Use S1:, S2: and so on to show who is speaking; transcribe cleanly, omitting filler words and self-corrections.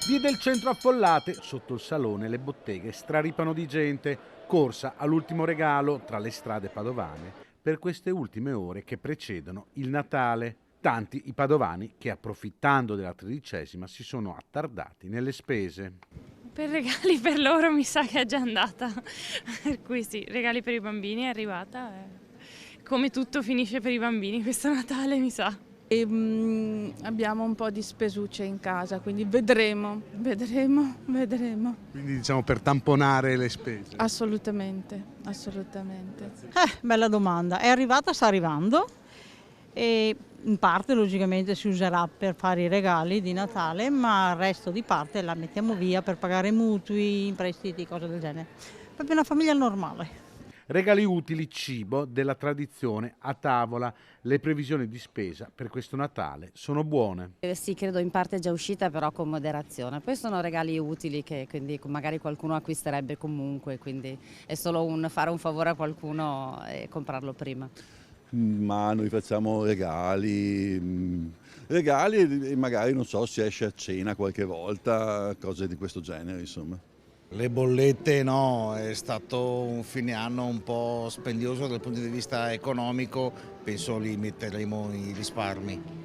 S1: Vie del centro affollate, sotto il salone le botteghe straripano di gente, corsa all'ultimo regalo tra le strade padovane per queste ultime ore che precedono il Natale. Tanti i padovani che, approfittando della tredicesima, si sono attardati nelle spese.
S2: Per regali per loro mi sa che è già andata, per cui sì, regali per i bambini è arrivata. Come tutto finisce per i bambini questo Natale mi sa.
S3: Abbiamo un po' di spesucce in casa, quindi vedremo.
S1: Quindi diciamo per tamponare le spese.
S3: Assolutamente.
S4: Bella domanda. È arrivata, sta arrivando e in parte logicamente si userà per fare i regali di Natale, ma il resto di parte la mettiamo via per pagare mutui, prestiti, cose del genere. Proprio una famiglia normale.
S1: Regali utili, cibo della tradizione a tavola. Le previsioni di spesa per questo Natale sono buone.
S5: Sì, credo in parte è già uscita, però con moderazione. Poi sono regali utili che quindi magari qualcuno acquisterebbe comunque, quindi è solo fare un favore a qualcuno e comprarlo prima.
S6: Ma noi facciamo regali e magari non so, si esce a cena qualche volta, cose di questo genere insomma.
S7: Le bollette no, è stato un fine anno un po' spendioso dal punto di vista economico, penso li metteremo i risparmi.